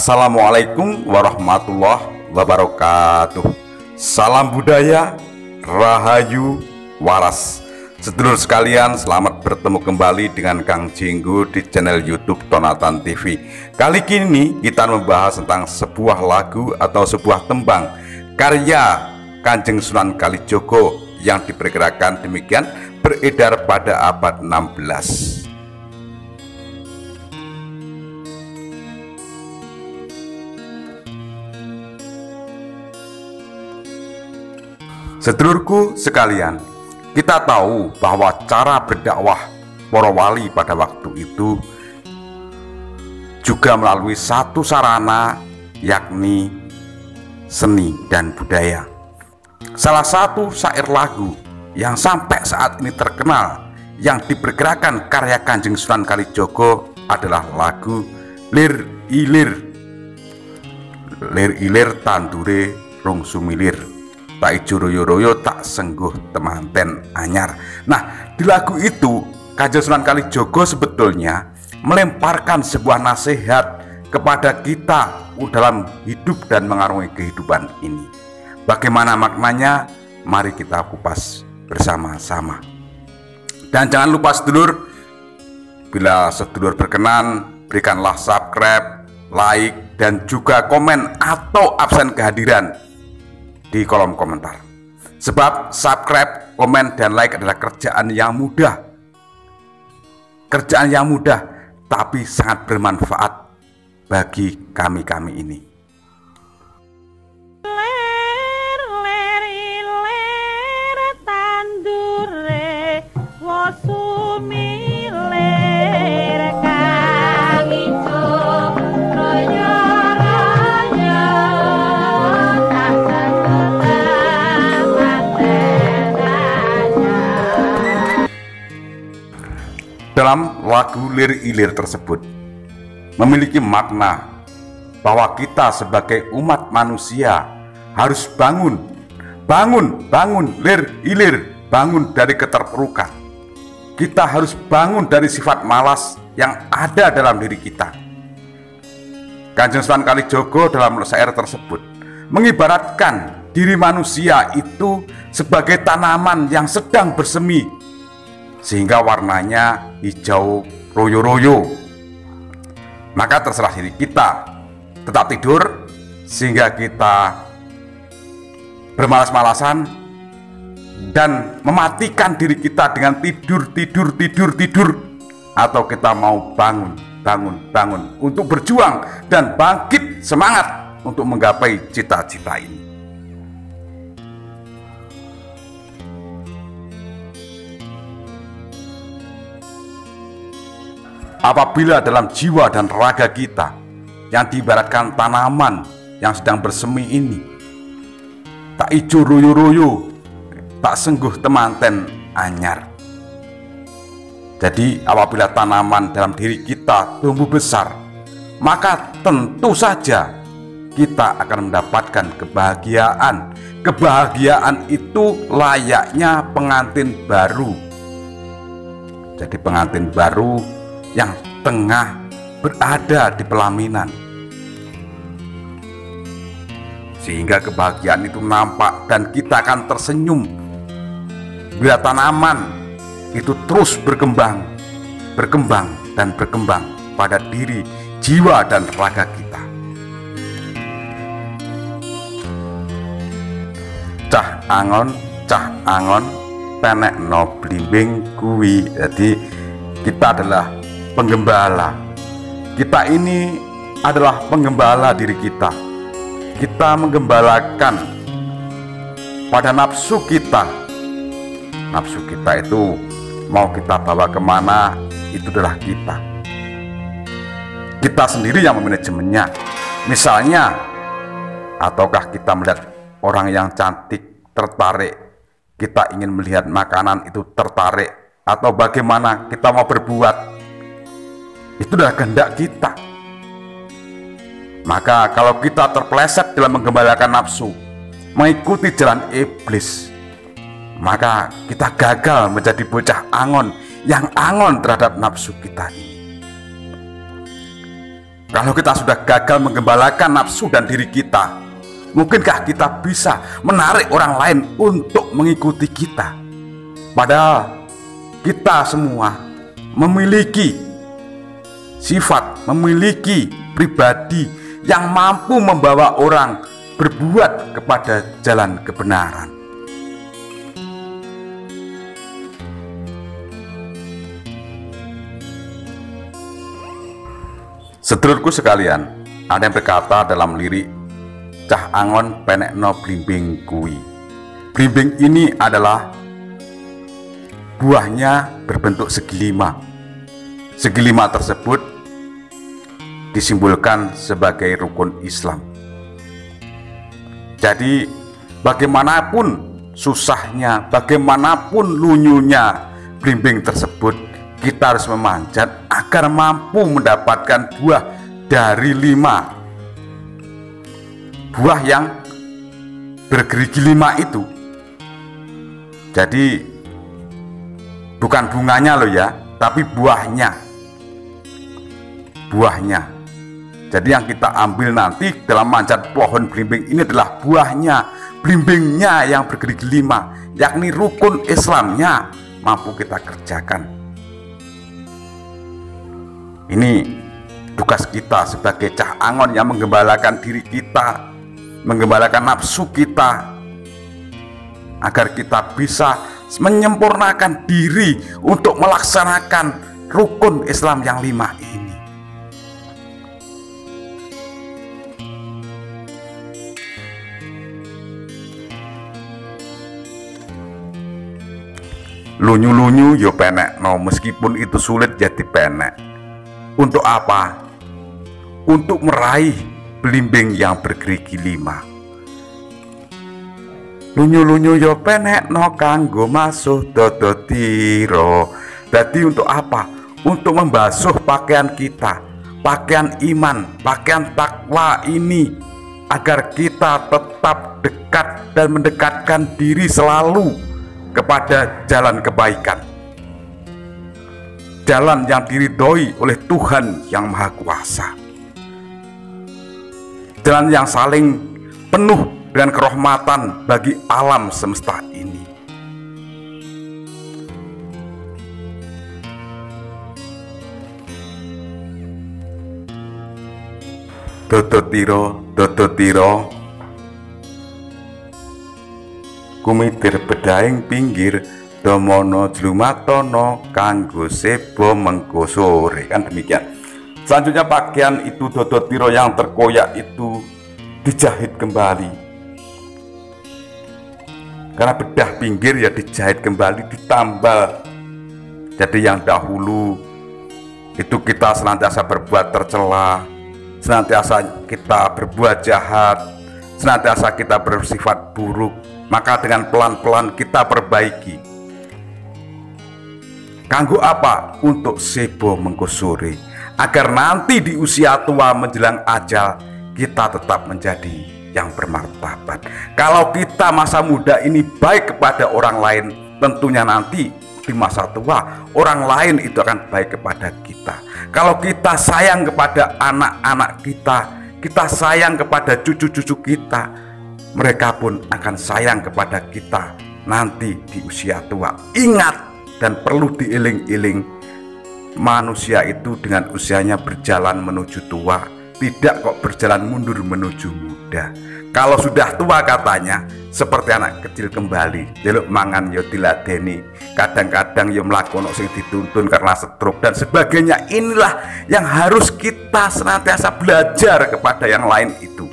Assalamualaikum warahmatullahi wabarakatuh. Salam budaya, rahayu, waras. Sedulur sekalian, selamat bertemu kembali dengan Kang Jinggo di channel YouTube Tonatan TV. Kali ini kita membahas tentang sebuah lagu atau sebuah tembang karya Kanjeng Sunan Kalijogo yang diperkirakan demikian beredar pada abad 16. Sedulurku sekalian, kita tahu bahwa cara berdakwah para wali pada waktu itu juga melalui satu sarana, yakni seni dan budaya. Salah satu syair lagu yang sampai saat ini terkenal yang diperkirakan karya Kanjeng Sunan Kalijogo adalah lagu Lir Ilir. Lir ilir tandure rong sumilir, tak ijo royo-royo tak sengguh temanten anyar. Nah, di lagu itu Kanjeng Sunan Kalijogo sebetulnya melemparkan sebuah nasihat kepada kita dalam hidup dan mengarungi kehidupan ini. Bagaimana maknanya? Mari kita kupas bersama-sama. Dan jangan lupa sedulur, bila sedulur berkenan, berikanlah subscribe, like, dan juga komen atau absen kehadiran di kolom komentar. Sebab subscribe, komen, dan like adalah kerjaan yang mudah. Kerjaan yang mudah, tapi sangat bermanfaat bagi kami-kami ini. Ler ler iler tandure wosumiler kang ijo royo royo tak sengguh temanten anyar. Dalam lagu Lir Ilir tersebut memiliki makna bahwa kita sebagai umat manusia harus bangun, lir ilir, bangun dari keterpurukan. Kita harus bangun dari sifat malas yang ada dalam diri kita. Kanjeng Sunan Kalijogo dalam syair tersebut mengibaratkan diri manusia itu sebagai tanaman yang sedang bersemi, sehingga warnanya hijau royo-royo. Maka terserah diri kita tetap tidur sehingga kita bermalas-malasan dan mematikan diri kita dengan tidur, atau kita mau bangun untuk berjuang dan bangkit semangat untuk menggapai cita-cita ini. Apabila dalam jiwa dan raga kita yang diibaratkan tanaman yang sedang bersemi ini tak ijo royo-royo, tak sengguh temanten anyar. Jadi apabila tanaman dalam diri kita tumbuh besar, maka tentu saja kita akan mendapatkan kebahagiaan. Kebahagiaan itu layaknya pengantin baru. Jadi pengantin baru yang tengah berada di pelaminan, sehingga kebahagiaan itu nampak dan kita akan tersenyum bila tanaman itu terus berkembang pada diri, jiwa, dan raga kita. Cah angon penek no blimbing kuwi. Jadi kita adalah penggembala. Kita ini adalah penggembala diri kita. Kita menggembalakan pada nafsu kita. Nafsu kita itu mau kita bawa kemana, itu adalah kita. Kita sendiri yang memanajemennya. Misalnya, ataukah kita melihat orang yang cantik, tertarik, kita ingin melihat makanan itu tertarik, atau bagaimana kita mau berbuat, itu adalah kehendak kita. Maka kalau kita terpeleset dalam menggembalakan nafsu, mengikuti jalan iblis, maka kita gagal menjadi bocah angon yang angon terhadap nafsu kita ini. Kalau kita sudah gagal menggembalakan nafsu dan diri kita, mungkinkah kita bisa menarik orang lain untuk mengikuti kita? Padahal kita semua memiliki sifat, memiliki pribadi yang mampu membawa orang berbuat kepada jalan kebenaran. Sedulurku sekalian, ada yang berkata dalam lirik, cah angon penekno blimbing kui. Blimbing ini adalah buahnya berbentuk segi lima. Segi lima tersebut disimbolkan sebagai rukun Islam. Jadi bagaimanapun susahnya, bagaimanapun lunyunya blimbing tersebut, kita harus memanjat agar mampu mendapatkan buah dari 5 buah yang bergerigi 5 itu. Jadi bukan bunganya loh ya, tapi buahnya. Jadi yang kita ambil nanti dalam manjat pohon blimbing ini adalah buahnya, blimbingnya yang bergerigi 5, yakni rukun Islamnya mampu kita kerjakan. Ini tugas kita sebagai cah angon yang menggembalakan diri kita, menggembalakan nafsu kita, agar kita bisa menyempurnakan diri untuk melaksanakan rukun Islam yang 5 ini. Lunyu-lunyu yo penek no, meskipun itu sulit jadi penek. Untuk apa? Untuk meraih blimbing yang bergerigi 5. Lunyu-lunyu yo penek no kanggo masuh dodo tiro. Jadi untuk apa? Untuk membasuh pakaian kita, pakaian iman, pakaian takwa ini, agar kita tetap dekat dan mendekatkan diri selalu kepada jalan kebaikan, jalan yang diridhoi oleh Tuhan yang Maha Kuasa, jalan yang saling penuh dengan kerahmatan bagi alam semesta ini. Dodo tiro kumitir bedaing pinggir domono jlumatono kanggo sebo mengko sore. Kan demikian. Selanjutnya pakaian itu dodo tiro yang terkoyak itu dijahit kembali, karena bedah pinggir ya dijahit kembali, ditambal. Jadi yang dahulu itu kita senantiasa berbuat tercela, senantiasa kita berbuat jahat, senantiasa kita bersifat buruk, maka dengan pelan-pelan kita perbaiki. Kanggo apa? Untuk sebo mengko sore, agar nanti di usia tua menjelang ajal kita tetap menjadi yang bermartabat. Kalau kita masa muda ini baik kepada orang lain, tentunya nanti di masa tua orang lain itu akan baik kepada kita. Kalau kita sayang kepada anak-anak kita, kita sayang kepada cucu-cucu kita, mereka pun akan sayang kepada kita nanti di usia tua. Ingat dan perlu diiling-iling, manusia itu dengan usianya berjalan menuju tua, tidak kok berjalan mundur menuju muda. Kalau sudah tua katanya seperti anak kecil kembali, jeluk mangan yo diladeni, kadang-kadang yo mlakono sing dituntun karena stroke dan sebagainya. Inilah yang harus kita senantiasa belajar kepada yang lain itu.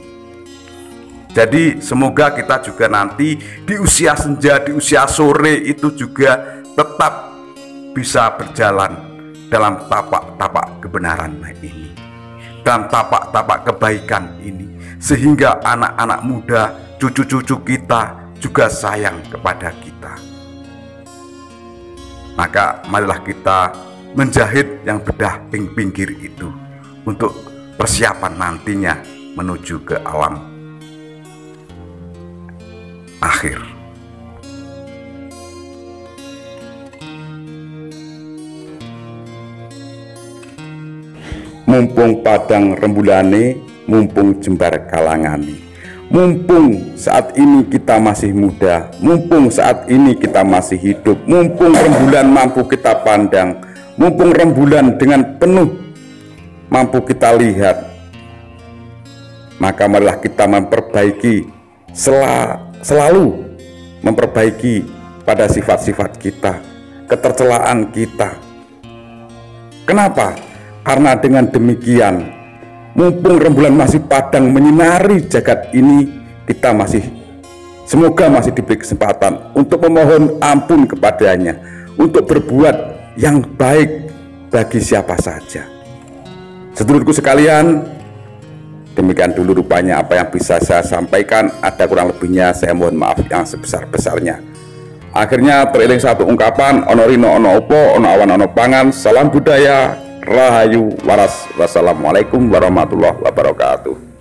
Jadi semoga kita juga nanti di usia senja, di usia sore itu juga tetap bisa berjalan dalam tapak-tapak kebenaran ini, dalam tapak-tapak kebaikan ini, sehingga anak-anak muda, cucu-cucu kita juga sayang kepada kita. Maka marilah kita menjahit yang bedah pinggir itu untuk persiapan nantinya menuju ke alam akhir. mumpung padang rembulane, mumpung jembar kalangane. Mumpung saat ini kita masih muda, mumpung saat ini kita masih hidup, mumpung rembulan mampu kita pandang, mumpung rembulan dengan penuh mampu kita lihat, maka marilah kita memperbaiki, selalu memperbaiki pada sifat-sifat kita, ketercelaan kita. Kenapa? Karena dengan demikian, mumpung rembulan masih padang menyinari jagat ini, kita semoga masih diberi kesempatan untuk memohon ampun kepadanya, untuk berbuat yang baik bagi siapa saja. Sedulurku sekalian, demikian dulu rupanya apa yang bisa saya sampaikan. Ada kurang lebihnya saya mohon maaf yang sebesar-besarnya. Akhirnya teriring satu ungkapan, ono rino ono opo, ono awan ono pangan, salam budaya, rahayu waras. Wassalamualaikum warahmatullahi wabarakatuh.